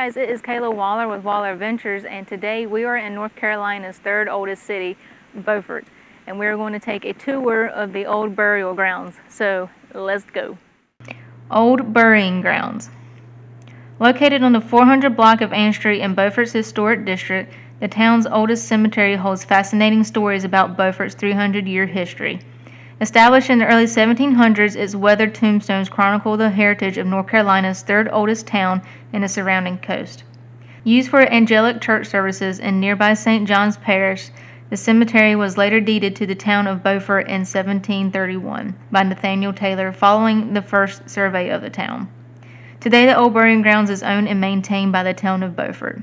guys, it is Kayla Waller with Waller Adventures, and today we are in North Carolina's third oldest city, Beaufort, and we're going to take a tour of the old burial grounds. So let's go. Old Burying Grounds. Located on the 400 block of Ann Street in Beaufort's historic district, the town's oldest cemetery holds fascinating stories about Beaufort's 300-year history. Established in the early 1700s, its weathered tombstones chronicle the heritage of North Carolina's third oldest town and the surrounding coast. Used for angelic church services in nearby St. John's Parish, the cemetery was later deeded to the town of Beaufort in 1731 by Nathaniel Taylor following the first survey of the town. Today, the old burying grounds is owned and maintained by the town of Beaufort.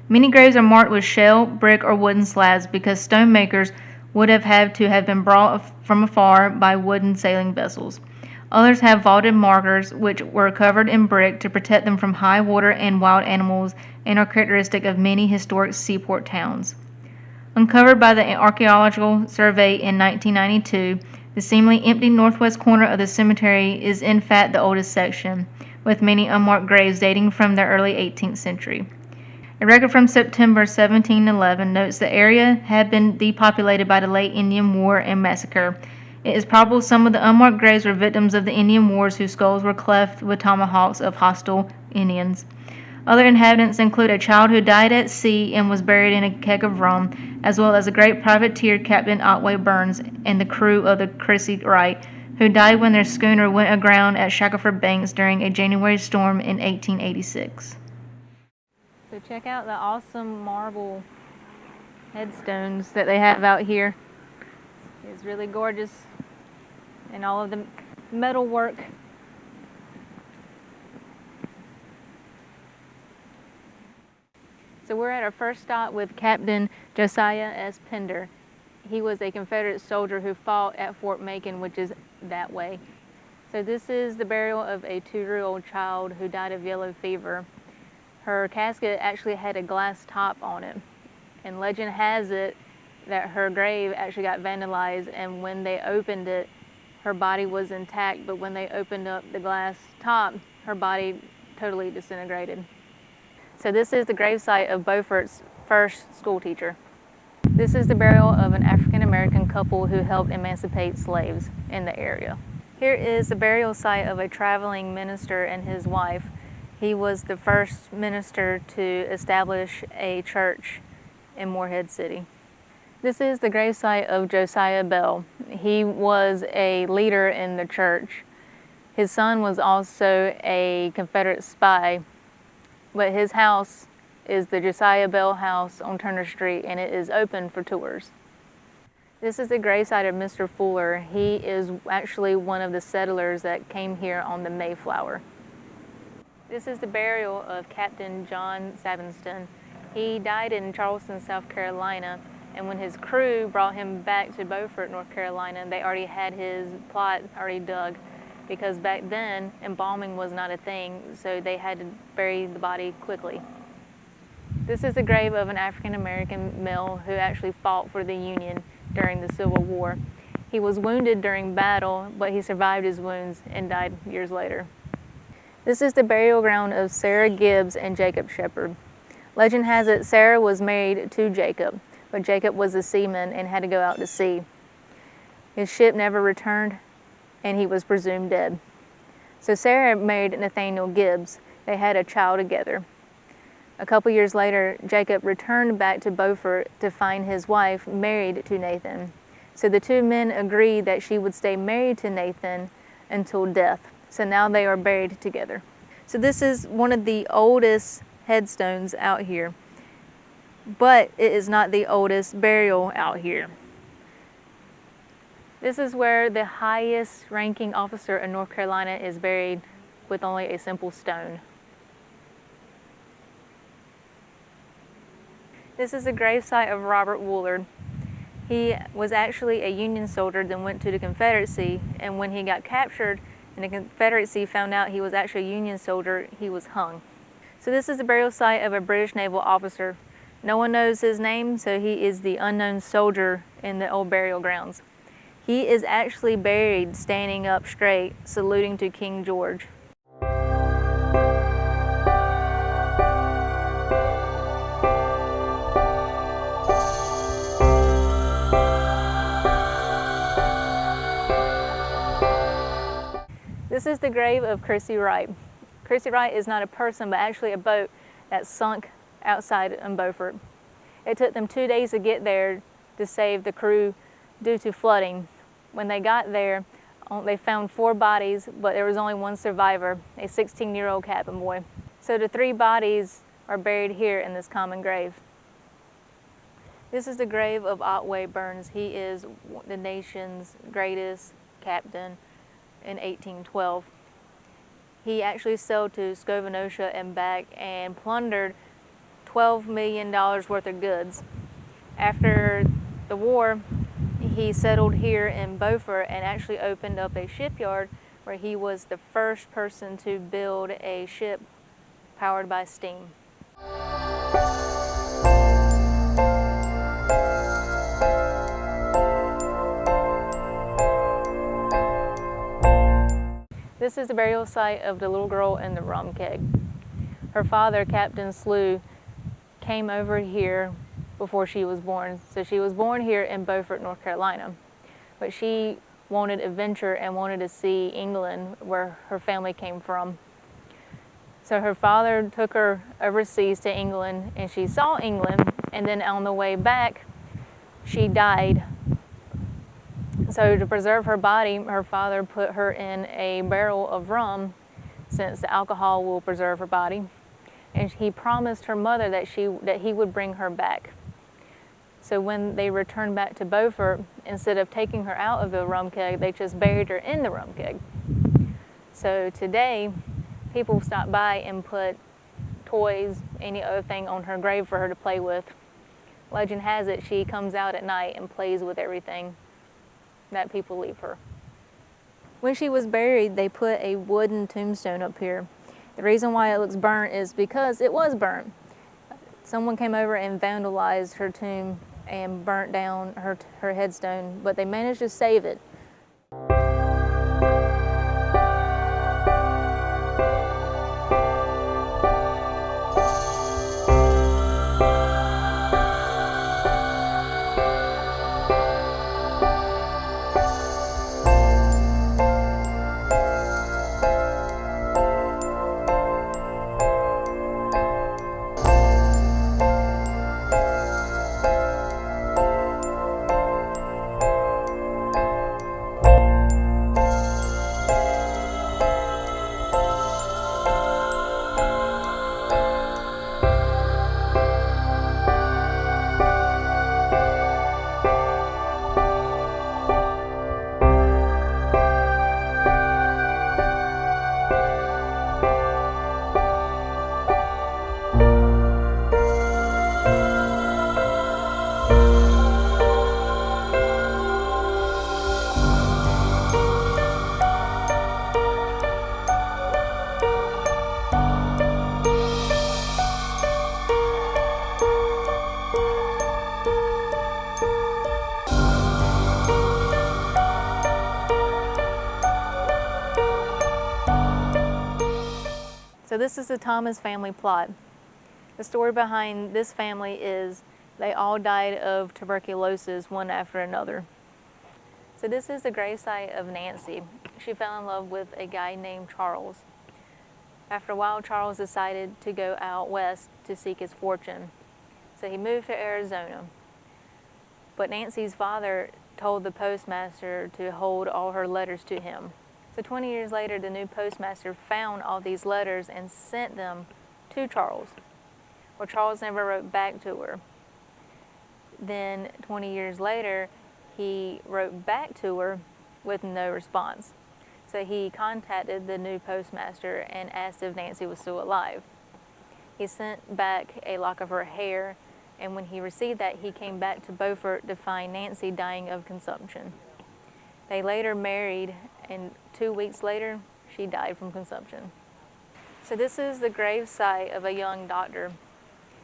Many graves are marked with shell, brick, or wooden slabs because stone makers would have had to have been brought from afar by wooden sailing vessels. Others have vaulted markers which were covered in brick to protect them from high water and wild animals and are characteristic of many historic seaport towns. Uncovered by the Archaeological Survey in 1992, the seemingly empty northwest corner of the cemetery is in fact the oldest section, with many unmarked graves dating from the early 18th century. A record from September 1711 notes the area had been depopulated by the late Indian War and massacre. It is probable some of the unmarked graves were victims of the Indian Wars whose skulls were cleft with tomahawks of hostile Indians. Other inhabitants include a child who died at sea and was buried in a keg of rum, as well as a great privateer, Captain Otway Burns, and the crew of the Chrissy Wright, who died when their schooner went aground at Shackelford Banks during a January storm in 1886. So check out the awesome marble headstones that they have out here. It's really gorgeous, and all of the metal work. So we're at our first stop with Captain Josiah S. Pender. He was a Confederate soldier who fought at Fort Macon, which is that way. So this is the burial of a 2-year-old child who died of yellow fever. Her casket actually had a glass top on it, and legend has it that her grave actually got vandalized, and when they opened it, her body was intact, but when they opened up the glass top, her body totally disintegrated. So this is the gravesite of Beaufort's first schoolteacher. This is the burial of an African-American couple who helped emancipate slaves in the area. Here is the burial site of a traveling minister and his wife. He was the first minister to establish a church in Morehead City. This is the gravesite of Josiah Bell. He was a leader in the church. His son was also a Confederate spy, but his house is the Josiah Bell House on Turner Street, and it is open for tours. This is the gravesite of Mr. Fuller. He is actually one of the settlers that came here on the Mayflower. This is the burial of Captain John Savinston. He died in Charleston, South Carolina, and when his crew brought him back to Beaufort, North Carolina, they already had his plot already dug, because back then embalming was not a thing, so they had to bury the body quickly. This is the grave of an African-American male who actually fought for the Union during the Civil War. He was wounded during battle, but he survived his wounds and died years later. This is the burial ground of Sarah Gibbs and Jacob Shepherd. Legend has it Sarah was married to Jacob, but Jacob was a seaman and had to go out to sea. His ship never returned, and he was presumed dead. So Sarah married Nathaniel Gibbs. They had a child together. A couple years later, Jacob returned back to Beaufort to find his wife married to Nathan. So the two men agreed that she would stay married to Nathan until death. So now they are buried together. So this is one of the oldest headstones out here, but it is not the oldest burial out here. This is where the highest ranking officer in North Carolina is buried with only a simple stone. This is the gravesite of Robert Woolard. He was actually a Union soldier, then went to the Confederacy, and when he got captured and the Confederacy found out he was actually a Union soldier, he was hung. So this is the burial site of a British naval officer. No one knows his name, so he is the unknown soldier in the old burial grounds. He is actually buried standing up straight, saluting to King George. This is the grave of Chrissy Wright. Chrissy Wright is not a person, but actually a boat that sunk outside in Beaufort. It took them 2 days to get there to save the crew due to flooding. When they got there, they found 4 bodies, but there was only one survivor, a 16-year-old cabin boy. So the 3 bodies are buried here in this common grave. This is the grave of Otway Burns. He is the nation's greatest captain in 1812. He actually sailed to Scovenosha and back and plundered $12 million worth of goods. After the war, he settled here in Beaufort and actually opened up a shipyard where he was the first person to build a ship powered by steam. This is the burial site of the little girl in the rum keg. Her father, Captain Slew, came over here before she was born. So she was born here in Beaufort, North Carolina. But she wanted adventure and wanted to see England, where her family came from. So her father took her overseas to England, and she saw England, and then on the way back, she died. So to preserve her body, her father put her in a barrel of rum, since the alcohol will preserve her body. And he promised her mother that he would bring her back. So when they returned back to Beaufort, instead of taking her out of the rum keg, they just buried her in the rum keg. So today, people stop by and put toys, any other thing on her grave for her to play with. Legend has it she comes out at night and plays with everything that people leave her. When she was buried, they put a wooden tombstone up here. The reason why it looks burnt is because it was burnt. Someone came over and vandalized her tomb and burnt down her headstone, but they managed to save it. So this is the Thomas family plot. The story behind this family is they all died of tuberculosis one after another. So this is the gravesite of Nancy. She fell in love with a guy named Charles. After a while, Charles decided to go out west to seek his fortune. So he moved to Arizona. But Nancy's father told the postmaster to hold all her letters to him. So 20 years later, the new postmaster found all these letters and sent them to Charles. Well, Charles never wrote back to her. Then 20 years later, he wrote back to her with no response. So he contacted the new postmaster and asked if Nancy was still alive. He sent back a lock of her hair, and when he received that, he came back to Beaufort to find Nancy dying of consumption. They later married, and 2 weeks later, she died from consumption. So this is the grave site of a young doctor.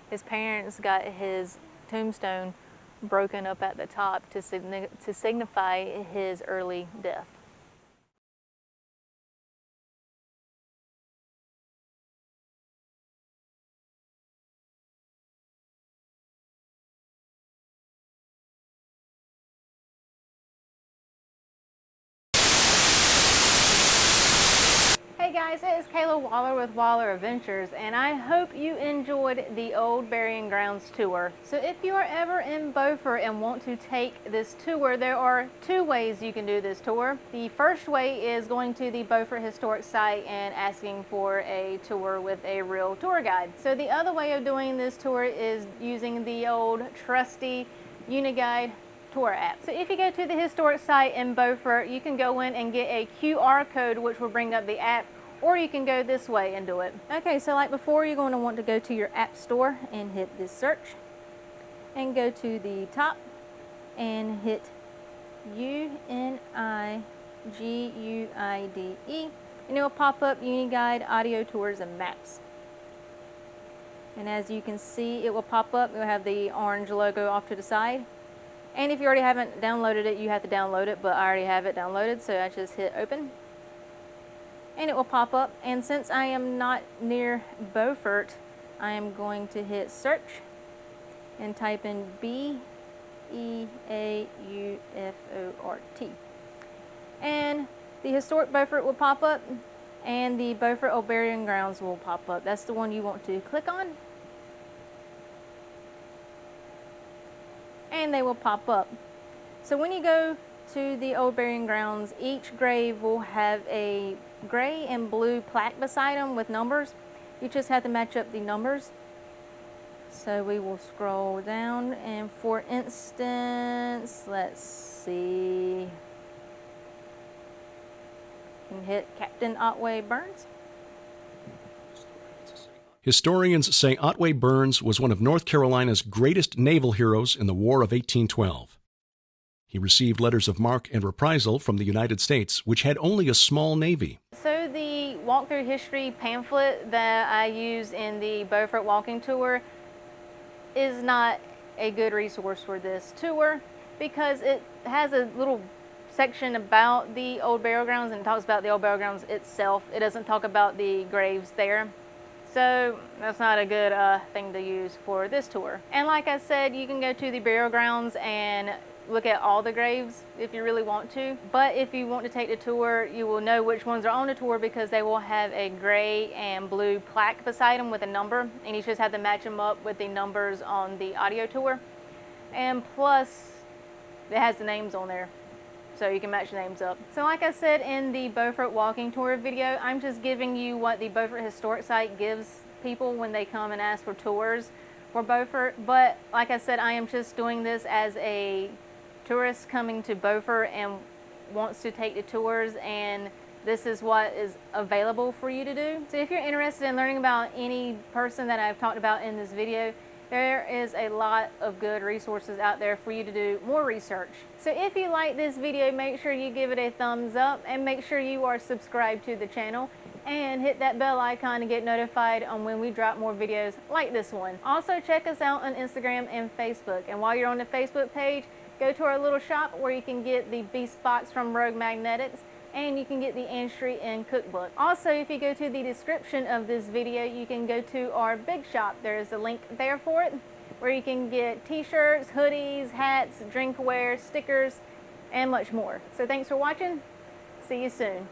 His parents got his tombstone broken up at the top to signify his early death. guys, it's Kayla Waller with Waller Adventures, and I hope you enjoyed the Old Burying Grounds tour. So if you are ever in Beaufort and want to take this tour, there are two ways you can do this tour. The first way is going to the Beaufort Historic Site and asking for a tour with a real tour guide. So the other way of doing this tour is using the old trusty Uniguide tour app. So if you go to the historic site in Beaufort, you can go in and get a QR code which will bring up the app, or you can go this way and do it. Okay, so like before, you're going to want to go to your app store and hit this search and go to the top and hit UNIGUIDE, and it will pop up Uniguide Audio Tours and Maps. And as you can see, it will pop up. It will have the orange logo off to the side. And if you already haven't downloaded it, you have to download it, but I already have it downloaded, so I just hit open. And it will pop up, and since I am not near Beaufort, I am going to hit search and type in BEAUFORT. And the Historic Beaufort will pop up, and the Beaufort Old Burying Grounds will pop up. That's the one you want to click on. And they will pop up. So when you go to the Old Burying Grounds, each grave will have a gray and blue plaque beside them with numbers. You just have to match up the numbers. So we will scroll down, and for instance, let's see, you can hit Captain Otway Burns. Historians say Otway Burns was one of North Carolina's greatest naval heroes in the War of 1812. He received letters of marque and reprisal from the United States, which had only a small navy. So the walkthrough history pamphlet that I use in the Beaufort walking tour is not a good resource for this tour because it has a little section about the old burial grounds and it talks about the old burial grounds itself. It doesn't talk about the graves there. So that's not a good thing to use for this tour. And like I said, you can go to the burial grounds and look at all the graves if you really want to. But if you want to take the tour, you will know which ones are on the tour because they will have a gray and blue plaque beside them with a number, and you just have to match them up with the numbers on the audio tour. And plus, it has the names on there, so you can match the names up. So like I said in the Beaufort walking tour video, I'm just giving you what the Beaufort Historic Site gives people when they come and ask for tours for Beaufort. But like I said, I am just doing this as a tourist coming to Beaufort and wants to take the tours, and this is what is available for you to do. So if you're interested in learning about any person that I've talked about in this video, there is a lot of good resources out there for you to do more research. So if you like this video, make sure you give it a thumbs up and make sure you are subscribed to the channel and hit that bell icon to get notified on when we drop more videos like this one. Also check us out on Instagram and Facebook. And while you're on the Facebook page, go to our little shop where you can get the Beast Box from Rogue Magnetics, and you can get the Ancestry and Cookbook. Also, if you go to the description of this video, you can go to our big shop. There is a link there for it, where you can get t-shirts, hoodies, hats, drinkware, stickers, and much more. So thanks for watching. See you soon.